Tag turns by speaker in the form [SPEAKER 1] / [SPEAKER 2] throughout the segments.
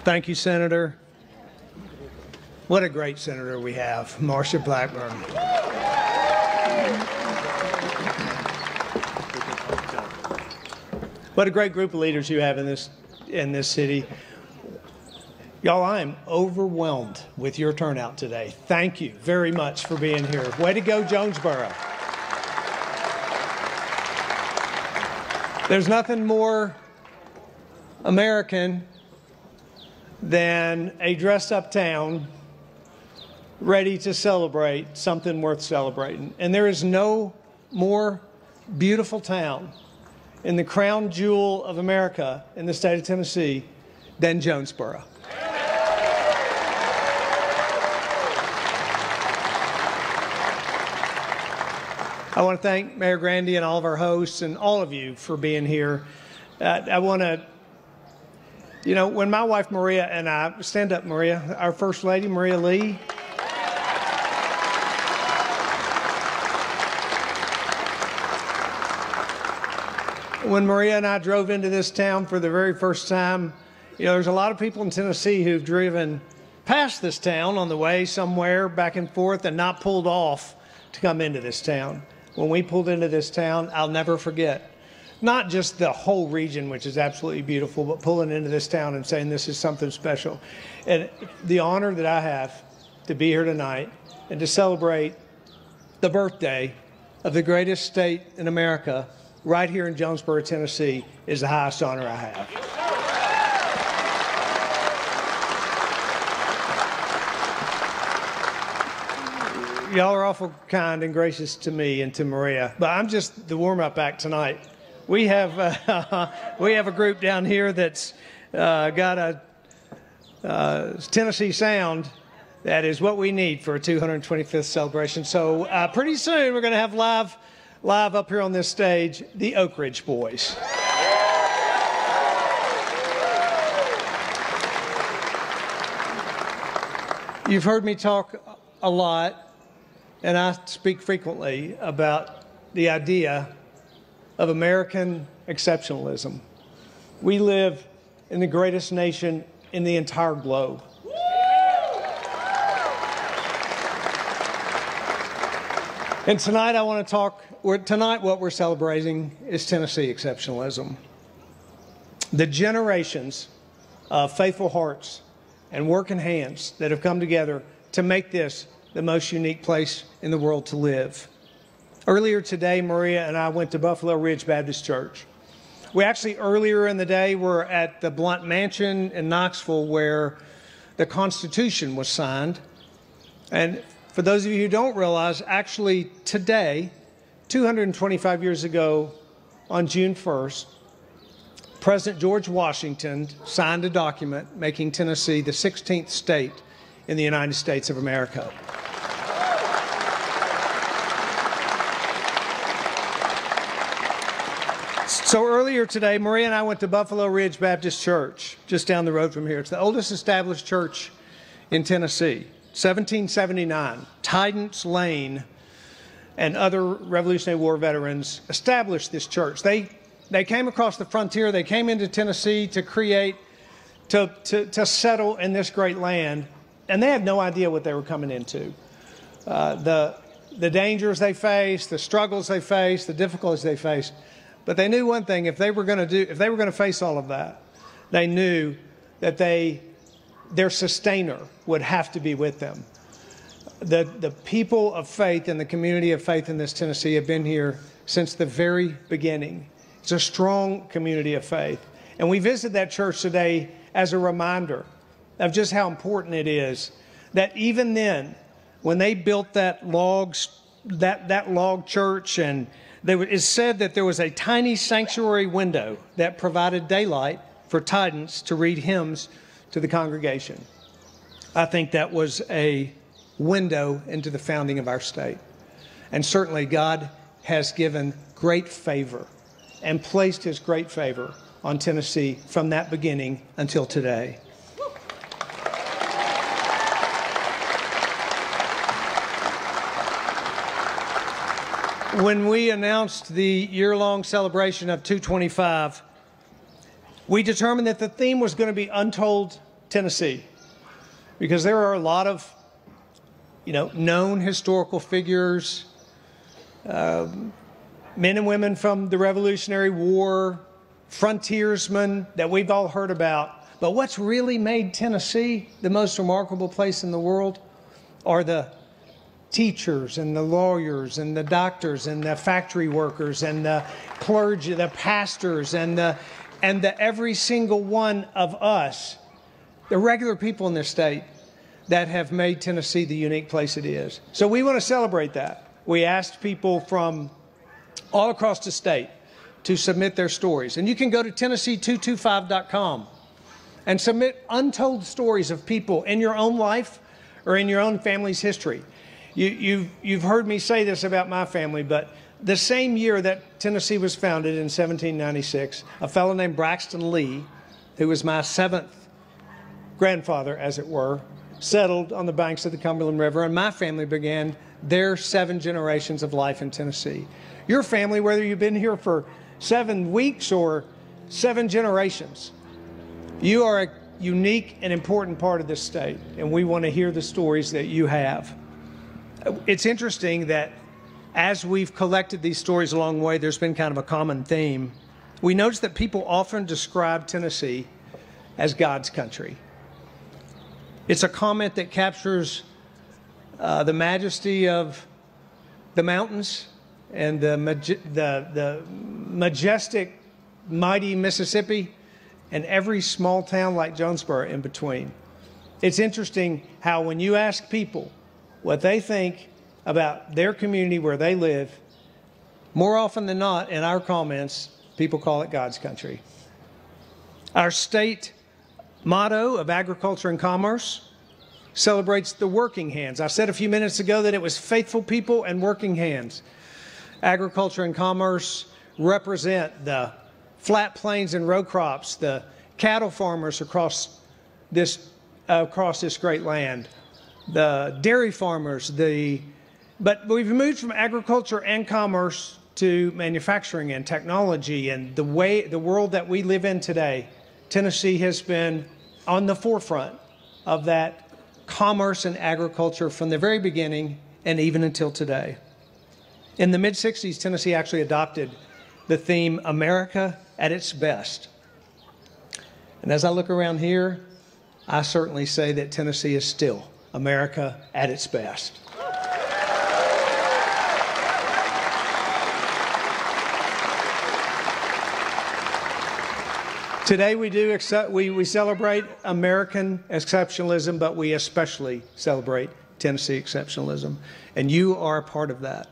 [SPEAKER 1] Thank you, Senator. What a great senator we have, Marcia Blackburn. What a great group of leaders you have in this city. Y'all, I am overwhelmed with your turnout today. Thank you very much for being here. Way to go, Jonesboro. There's nothing more American than a dressed-up town ready to celebrate something worth celebrating. And there is no more beautiful town in the crown jewel of America in the state of Tennessee than Jonesboro. I want to thank Mayor Grandy and all of our hosts and all of you for being here. I want to, you know, when my wife Maria and I, stand up Maria, our First Lady, Maria Lee. When Maria and I drove into this town for the very first time, you know, there's a lot of people in Tennessee who've driven past this town on the way somewhere back and forth and not pulled off to come into this town. When we pulled into this town, I'll never forget, not just the whole region, which is absolutely beautiful, but pulling into this town and saying this is something special. And the honor that I have to be here tonight and to celebrate the birthday of the greatest state in America right here in Jonesboro, Tennessee, is the highest honor I have. Y'all are awful kind and gracious to me and to Maria, but I'm just the warm-up act tonight. We have a group down here that's got a Tennessee sound that is what we need for a 225th celebration. So pretty soon we're going to have live up here on this stage, the Oak Ridge Boys. You've heard me talk a lot, and I speak frequently about the idea of American exceptionalism. We live in the greatest nation in the entire globe. And tonight I want to talk, tonight what we're celebrating is Tennessee exceptionalism. The generations of faithful hearts and working hands that have come together to make this the most unique place in the world to live. Earlier today, Maria and I went to Buffalo Ridge Baptist Church. We actually, earlier in the day, were at the Blunt Mansion in Knoxville where the Constitution was signed. And for those of you who don't realize, actually today, 225 years ago, on June 1st, President George Washington signed a document making Tennessee the 16th state in the United States of America. So earlier today, Maria and I went to Buffalo Ridge Baptist Church, just down the road from here. It's the oldest established church in Tennessee. 1779, Tidance Lane and other Revolutionary War veterans established this church. They came across the frontier. They came into Tennessee to create, to settle in this great land, and they had no idea what they were coming into. The dangers they faced, the struggles they faced, the difficulties they faced. But they knew one thing: if they were going to face all of that, they knew that their sustainer would have to be with them. The people of faith and the community of faith in this Tennessee have been here since the very beginning. It's a strong community of faith. And we visit that church today as a reminder of just how important it is that even then, when they built that log church, and it's said that there was a tiny sanctuary window that provided daylight for Tidance to read hymns to the congregation. I think that was a window into the founding of our state. And certainly God has given great favor and placed his great favor on Tennessee from that beginning until today. When we announced the year-long celebration of 225, we determined that the theme was going to be untold Tennessee because there are a lot of, known historical figures, men and women from the Revolutionary War, frontiersmen that we've all heard about. But what's really made Tennessee the most remarkable place in the world are the teachers and the lawyers and the doctors and the factory workers and the clergy, the pastors and the every single one of us, the regular people in this state that have made Tennessee the unique place it is. So we want to celebrate that. We asked people from all across the state to submit their stories. And you can go to Tennessee225.com and submit untold stories of people in your own life or in your own family's history. You've heard me say this about my family, but the same year that Tennessee was founded in 1796, a fellow named Braxton Lee, who was my seventh grandfather, as it were, settled on the banks of the Cumberland River, and my family began their 7 generations of life in Tennessee. Your family, whether you've been here for 7 weeks or 7 generations, you are a unique and important part of this state, and we want to hear the stories that you have. It's interesting that as we've collected these stories along the way, there's been kind of a common theme. We notice that people often describe Tennessee as God's country. It's a comment that captures the majesty of the mountains and the majestic, mighty Mississippi and every small town like Jonesboro in between. It's interesting how when you ask people what they think about their community where they live, more often than not in our comments, people call it God's country. Our state motto of agriculture and commerce celebrates the working hands. I said a few minutes ago that it was faithful people and working hands. Agriculture and commerce represent the flat plains and row crops, the cattle farmers across this great land, the dairy farmers, but we've moved from agriculture and commerce to manufacturing and technology and the world that we live in today. Tennessee has been on the forefront of that commerce and agriculture from the very beginning and even until today. In the mid-60s, Tennessee actually adopted the theme America at its best. And as I look around here, I certainly say that Tennessee is still America at its best. Today we celebrate American exceptionalism, but we especially celebrate Tennessee exceptionalism. And you are a part of that.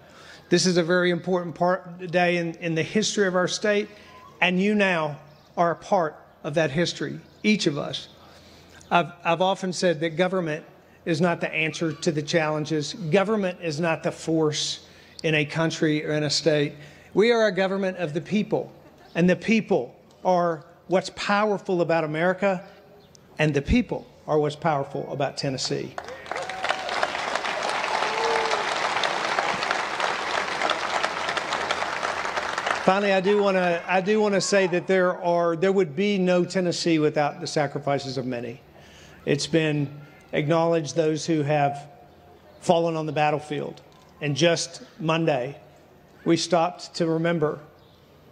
[SPEAKER 1] This is a very important day in the history of our state, and you now are a part of that history, each of us. I've often said that government is not the answer to the challenges. Government is not the force in a country or in a state. We are a government of the people, and the people are what's powerful about America, and the people are what's powerful about Tennessee. Finally, I do want to say that there would be no Tennessee without the sacrifices of many. It's been acknowledged those who have fallen on the battlefield. And just Monday, we stopped to remember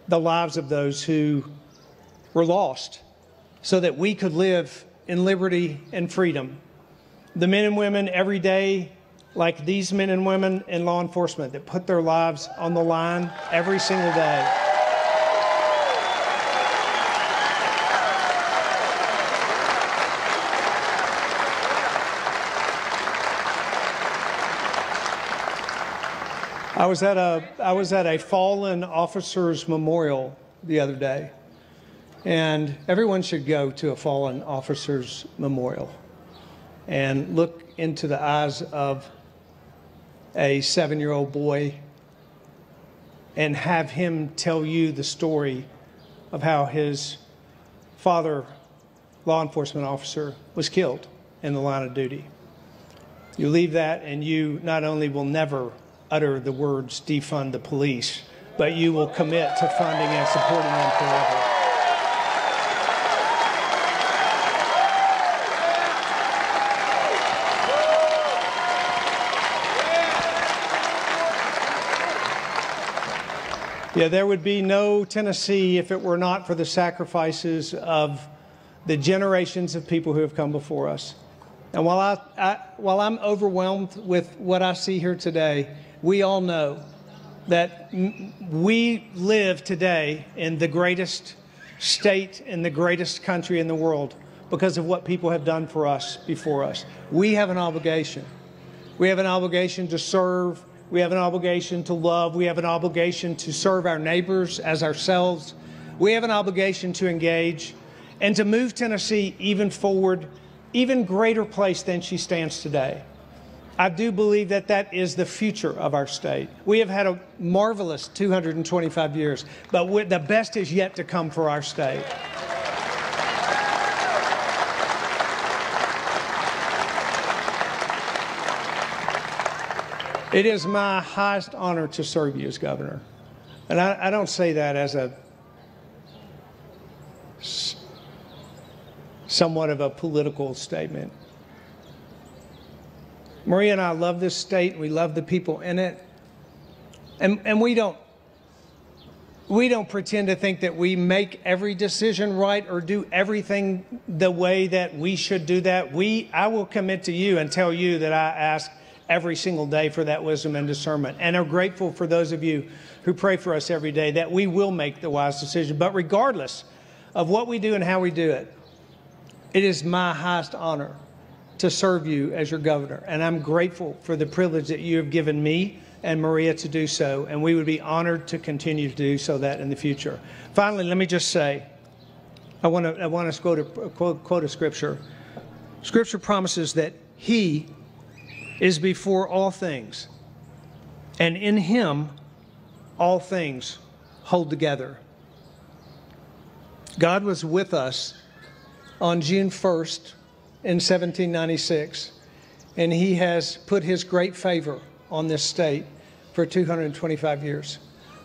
[SPEAKER 1] the lives of those who were lost so that we could live in liberty and freedom. The men and women every day, like these men and women in law enforcement that put their lives on the line every single day. I was at a fallen officer's memorial the other day, and everyone should go to a fallen officer's memorial and look into the eyes of a 7-year-old boy and have him tell you the story of how his father, law enforcement officer, was killed in the line of duty. You leave that and you not only will never utter the words defund the police, but you will commit to funding and supporting them forever. Yeah, there would be no Tennessee if it were not for the sacrifices of the generations of people who have come before us. And while I'm overwhelmed with what I see here today, we all know that we live today in the greatest state in the greatest country in the world because of what people have done for us before us. We have an obligation. We have an obligation to serve. We have an obligation to love. We have an obligation to serve our neighbors as ourselves. We have an obligation to engage and to move Tennessee even forward, even greater place than she stands today. I do believe that that is the future of our state. We have had a marvelous 225 years, but the best is yet to come for our state. It is my highest honor to serve you as governor. And I don't say that as a somewhat of a political statement. Maria and I love this state. We love the people in it. And we don't pretend to think that we make every decision right or do everything the way that we should do that. I will commit to you and tell you that I ask every single day for that wisdom and discernment, and are grateful for those of you who pray for us every day that we will make the wise decision. But regardless of what we do and how we do it, it is my highest honor to serve you as your governor, and I'm grateful for the privilege that you have given me and Maria to do so, and we would be honored to continue to do so that in the future. Finally, let me just say, I want to quote a scripture. Scripture promises that He is before all things, and in Him all things hold together. God was with us on June 1st in 1796, and He has put His great favor on this state for 225 years.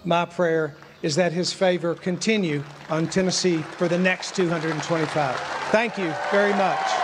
[SPEAKER 1] My prayer is that His favor continue on Tennessee for the next 225. Thank you very much.